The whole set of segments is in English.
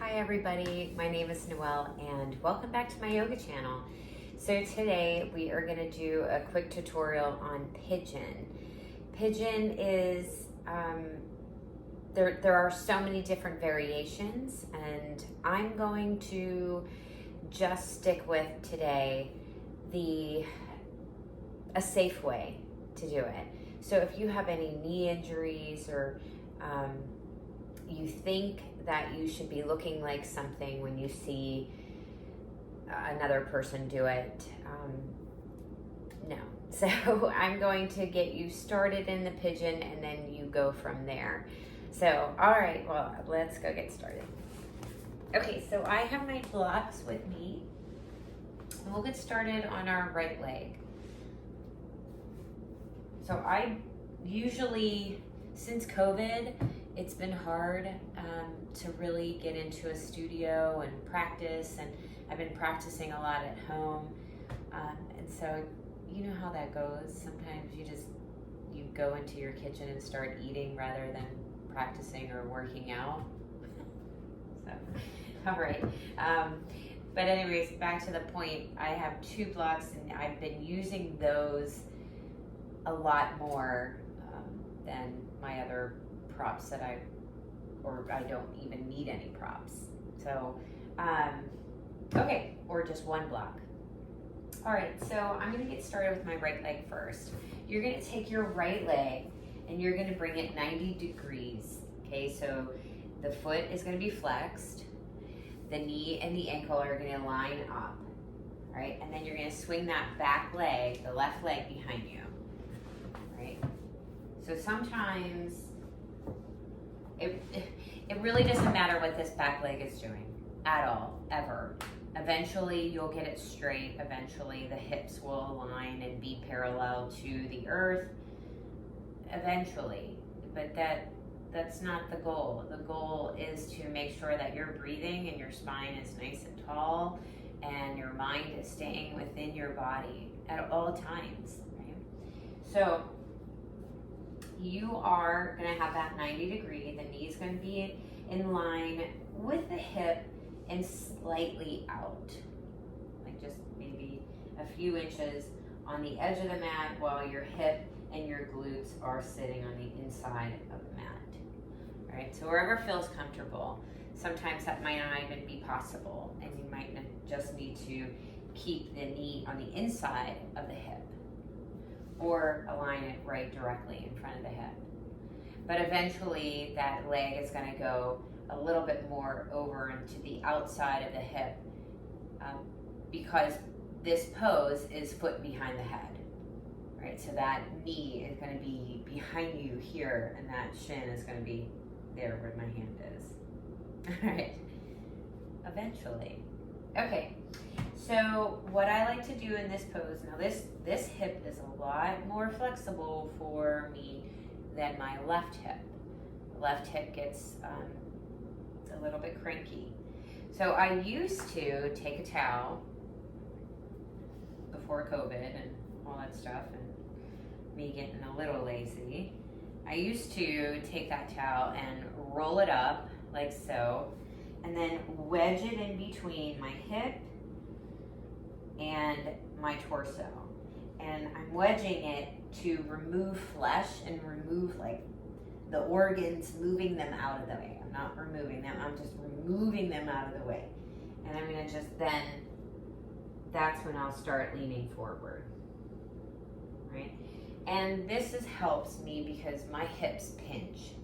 Hi everybody, my name is Noelle and welcome back to my yoga channel. So today we are going to do a quick tutorial on pigeon. Pigeon is, there are so many different variations, and I'm going to just stick with today a safe way to do it. So if you have any knee injuries or you think that you should be looking like something when you see another person do it, no. So I'm going to get you started in the pigeon and then you go from there. So, all right, well, let's go get started. Okay, so I have my blocks with me. And we'll get started on our right leg. So I usually, since COVID, it's been hard to really get into a studio and practice, and I've been practicing a lot at home, and so you know how that goes. Sometimes you go into your kitchen and start eating rather than practicing or working out. So, all right. But anyways, back to the point, I have two blocks and I've been using those a lot more than my other props that I don't even need any props. So, okay, or just one block. All right, so I'm gonna get started with my right leg first. You're gonna take your right leg and you're gonna bring it 90 degrees, okay? So the foot is gonna be flexed, the knee and the ankle are gonna line up, all right? And then you're gonna swing that back leg, the left leg behind you, right? So sometimes, it really doesn't matter what this back leg is doing at all, ever. Eventually you'll get it straight. Eventually the hips will align and be parallel to the earth. Eventually, but that's not the goal. The goal is to make sure that you're breathing and your spine is nice and tall and your mind is staying within your body at all times, right? So you are going to have that 90 degree. The knee is going to be in line with the hip and slightly out, like just maybe a few inches on the edge of the mat, while your hip and your glutes are sitting on the inside of the mat. All right, so wherever feels comfortable. Sometimes that might not even be possible, and you might just need to keep the knee on the inside of the hip, or align it right directly in front of the hip. But eventually that leg is going to go a little bit more over into the outside of the hip, because this pose is foot behind the head, right? So that knee is going to be behind you here, and that shin is going to be there where my hand is. All right, eventually. Okay. So what I like to do in this pose, now this hip is a lot more flexible for me than my left hip. The left hip gets a little bit cranky. So I used to take a towel before COVID and all that stuff, and me getting a little lazy. I used to take that towel and roll it up like so, and then wedge it in between my hip and my torso, and I'm wedging it to remove flesh and remove like the organs, moving them out of the way. I'm not removing them, I'm just removing them out of the way. And I'm gonna just then, that's when I'll start leaning forward, right? And this helps me because my hips pinch,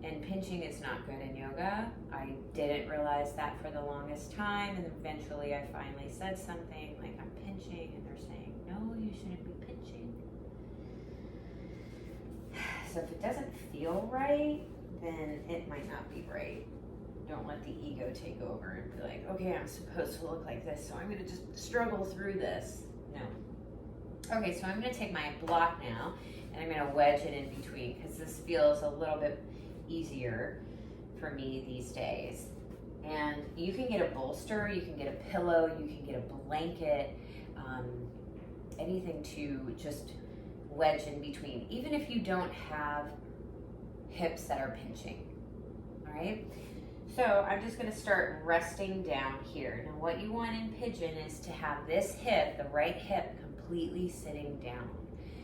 and pinching is not good in yoga. I didn't realize that for the longest time, and eventually I finally said something like, I'm pinching, and they're saying, no, you shouldn't be pinching. So if it doesn't feel right, then it might not be right. Don't let the ego take over and be like, okay, I'm supposed to look like this, so I'm gonna just struggle through this. No. Okay, so I'm gonna take my block now, and I'm gonna wedge it in between, because this feels a little bit easier for me these days. And you can get a bolster, you can get a pillow, you can get a blanket, anything to just wedge in between, even if you don't have hips that are pinching. All right, So I'm just going to start resting down here. Now what you want in pigeon is to have this hip, the right hip, completely sitting down.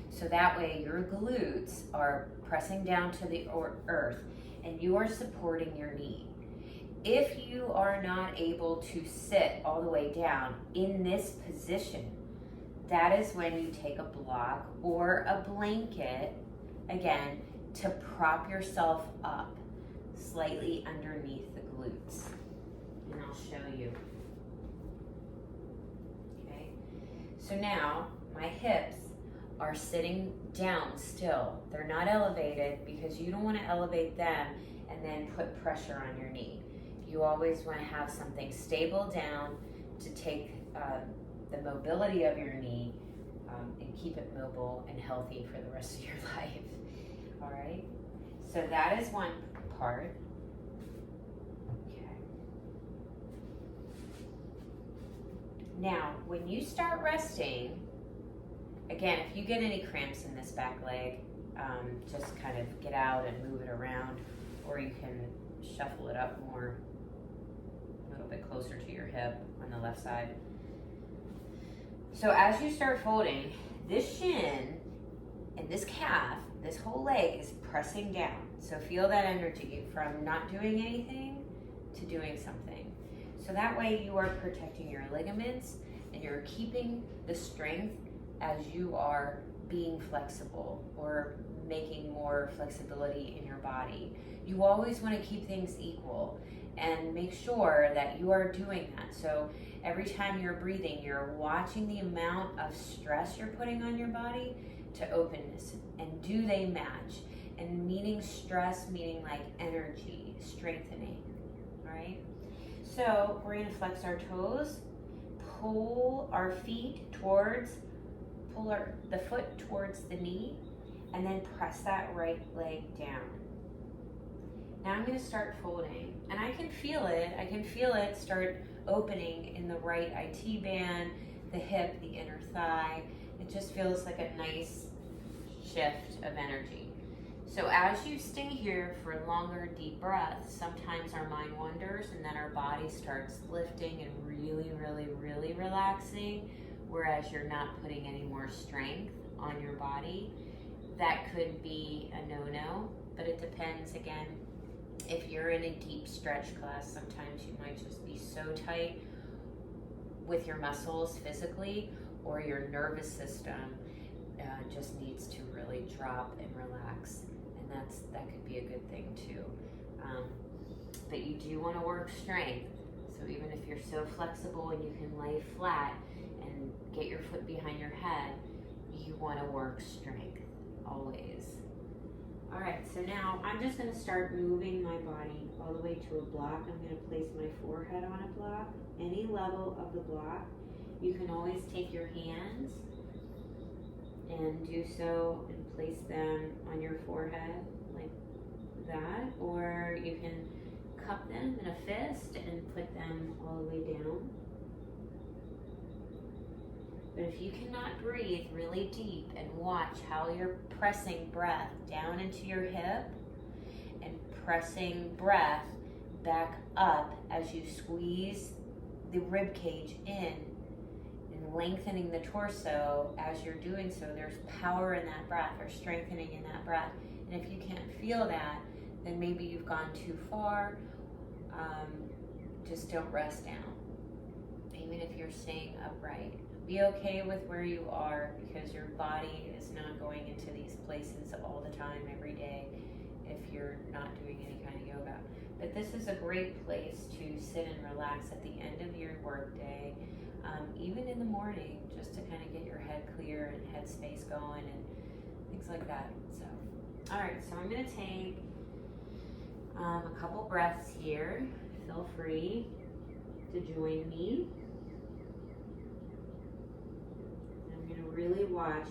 So that way your glutes are pressing down to the earth and you are supporting your knee. If you are not able to sit all the way down in this position, that is when you take a block or a blanket, again, to prop yourself up slightly underneath the glutes. And I'll show you. Okay, so now my hips are sitting down still. They're not elevated because you don't want to elevate them and then put pressure on your knee. You always want to have something stable down to take the mobility of your knee and keep it mobile and healthy for the rest of your life. All right, so that is one part. Okay. Now, when you start resting, again, if you get any cramps in this back leg, just kind of get out and move it around, or you can shuffle it up more, a little bit closer to your hip on the left side. So as you start folding, this shin and this calf, this whole leg is pressing down. So feel that energy from not doing anything to doing something. So that way you are protecting your ligaments and you're keeping the strength as you are being flexible or making more flexibility in your body. You always want to keep things equal and make sure that you are doing that. So every time you're breathing, you're watching the amount of stress you're putting on your body to openness, and do they match? And meaning stress, meaning like energy, strengthening, all right? So we're gonna flex our toes, pull our feet towards, the foot towards the knee, and then press that right leg down. Now I'm gonna start folding, and I can feel it start opening in the right IT band, the hip, the inner thigh. It just feels like a nice shift of energy. So as you stay here for longer deep breaths, sometimes our mind wanders and then our body starts lifting and really, really, really relaxing, whereas you're not putting any more strength on your body. That could be a no-no, but it depends again. If you're in a deep stretch class, sometimes you might just be so tight with your muscles physically, or your nervous system just needs to really drop and relax, and that could be a good thing too. But you do want to work strength. So even if you're so flexible and you can lay flat and get your foot behind your head, you want to work strength always. All right, so now I'm just going to start moving my body all the way to a block. I'm going to place my forehead on a block, any level of the block. You can always take your hands and do so and place them on your forehead like that, or you can cup them in a fist and put them all the way down. But if you cannot breathe really deep, and watch how you're pressing breath down into your hip and pressing breath back up as you squeeze the rib cage in and lengthening the torso as you're doing so. There's power in that breath, or strengthening in that breath. And if you can't feel that, then maybe you've gone too far. Just don't rest down. Even if you're staying upright, be okay with where you are, because your body is not going into these places all the time every day if you're not doing any kind of yoga. But this is a great place to sit and relax at the end of your work day, even in the morning, just to kind of get your head clear and head space going and things like that. So, all right, so I'm going to take a couple breaths here. Feel free to join me. Really watch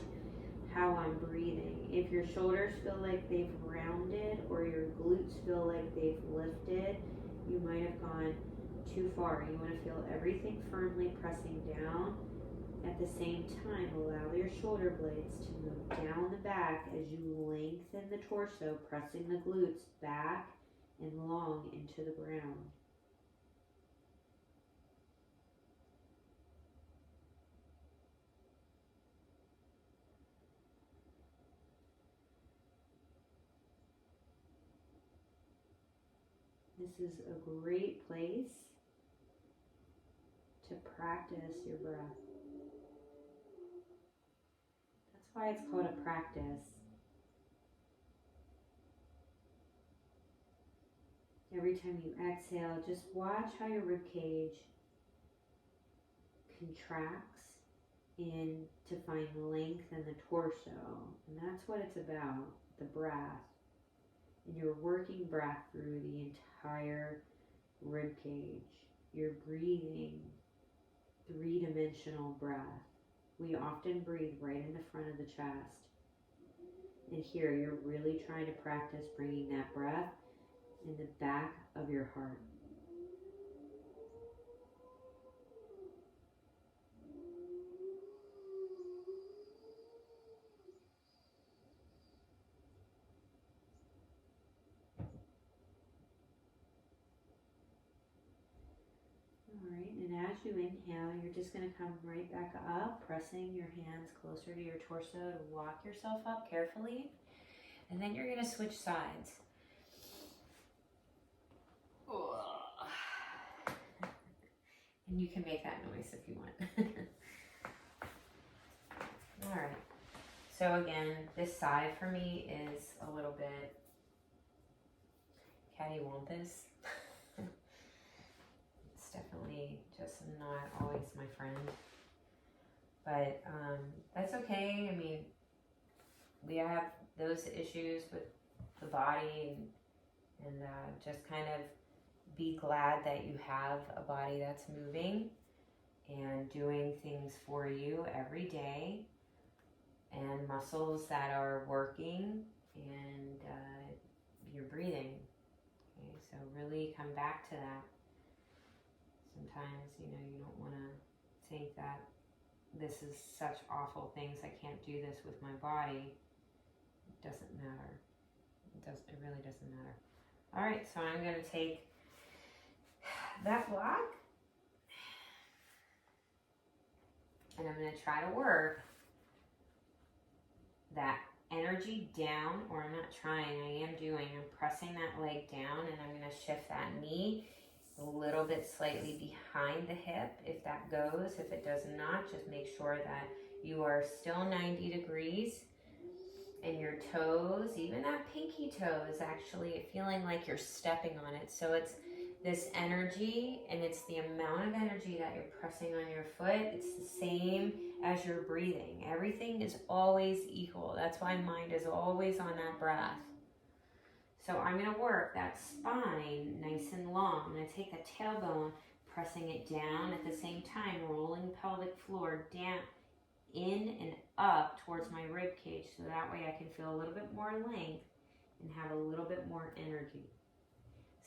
how I'm breathing. If your shoulders feel like they've rounded or your glutes feel like they've lifted, you might have gone too far. You want to feel everything firmly pressing down. At the same time, allow your shoulder blades to move down the back as you lengthen the torso, pressing the glutes back and long into the ground. This is a great place to practice your breath. That's why it's called a practice. Every time you exhale, just watch how your rib cage contracts in to find length in the torso. And that's what it's about, the breath. And you're working breath through the entire rib cage. You're breathing three-dimensional breath. We often breathe right in the front of the chest. And here you're really trying to practice bringing that breath in the back of your heart. Alright, and as you inhale, you're just going to come right back up, pressing your hands closer to your torso to walk yourself up carefully. And then you're going to switch sides. And you can make that noise if you want. Alright, so again, this side for me is a little bit cattywampus. It's definitely just not always my friend. But that's okay. I mean, we have those issues with the body and just kind of be glad that you have a body that's moving and doing things for you every day, and muscles that are working, and you're breathing. Okay, so really come back to that. Sometimes, you know, you don't want to think that this is such awful things, I can't do this with my body. It doesn't matter. It really doesn't matter. All right, so I'm going to take that block and I'm going to try to work that energy down, or I'm not trying, I am doing. I'm pressing that leg down, and I'm going to shift that knee a little bit slightly behind the hip if that goes. If it does not, just make sure that you are still 90 degrees. And your toes, even that pinky toe, is actually feeling like you're stepping on it. So it's this energy, and it's the amount of energy that you're pressing on your foot. It's the same as you're breathing. Everything is always equal. That's why mind is always on that breath. So I'm going to work that spine nice and long. I'm going to take the tailbone, pressing it down at the same time, rolling pelvic floor down, in and up towards my rib cage, so that way I can feel a little bit more length and have a little bit more energy.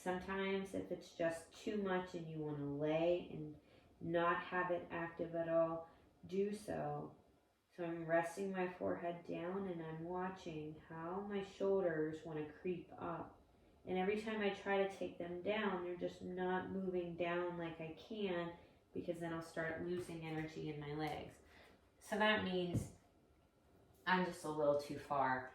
Sometimes if it's just too much and you want to lay and not have it active at all, do so. So I'm resting my forehead down and I'm watching how my shoulders want to creep up. And every time I try to take them down, they're just not moving down like I can, because then I'll start losing energy in my legs. So that means I'm just a little too far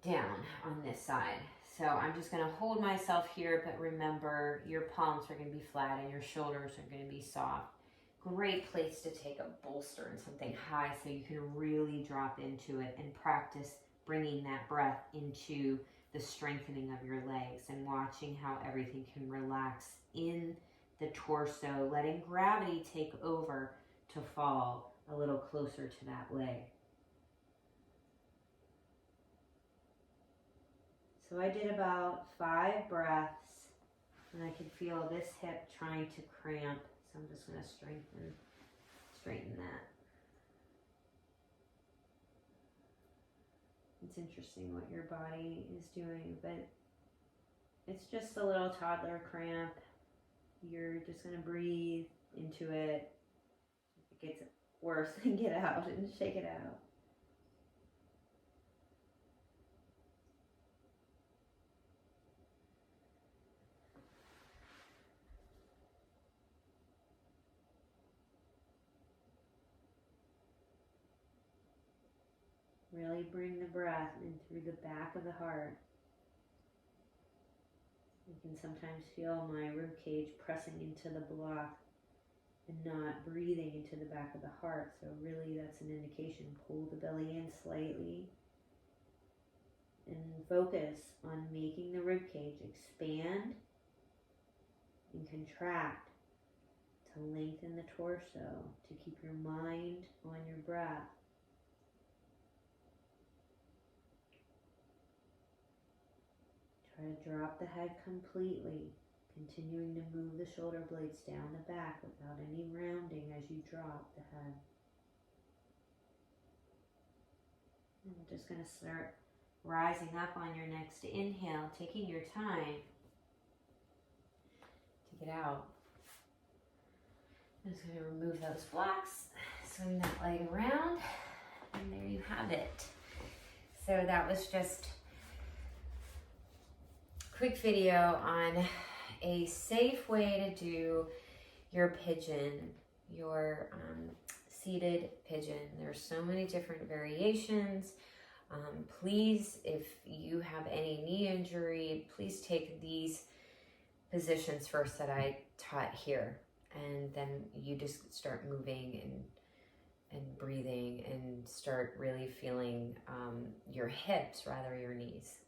down on this side. So I'm just going to hold myself here, but remember, your palms are going to be flat and your shoulders are going to be soft. Great place to take a bolster and something high so you can really drop into it and practice bringing that breath into the strengthening of your legs and watching how everything can relax in the torso, letting gravity take over to fall a little closer to that leg. So I did about 5 breaths, and I could feel this hip trying to cramp. So I'm just going to straighten that. It's interesting what your body is doing, but it's just a little toddler cramp. You're just going to breathe into it. If it gets worse, then get out and shake it out. Really bring the breath in through the back of the heart. You can sometimes feel my rib cage pressing into the block and not breathing into the back of the heart. So really that's an indication. Pull the belly in slightly and focus on making the rib cage expand and contract to lengthen the torso, to keep your mind on your breath. Try to drop the head completely, continuing to move the shoulder blades down the back without any rounding as you drop the head. And we're just going to start rising up on your next inhale, taking your time to get out. I'm just going to remove those blocks, swing that leg around, and there you have it. So that was just a quick video on a safe way to do your pigeon, your seated pigeon. There's so many different variations. Please, if you have any knee injury, please take these positions first that I taught here, and then you just start moving and breathing and start really feeling your hips rather than your knees.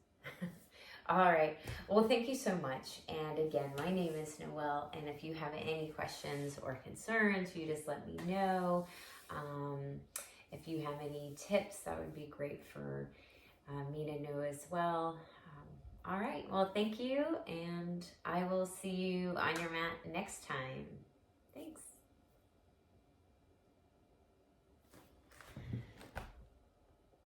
All right. Well, thank you so much. And again, my name is Noelle, and if you have any questions or concerns, you just let me know. If you have any tips, that would be great for me to know as well. All right. Well, thank you, and I will see you on your mat next time.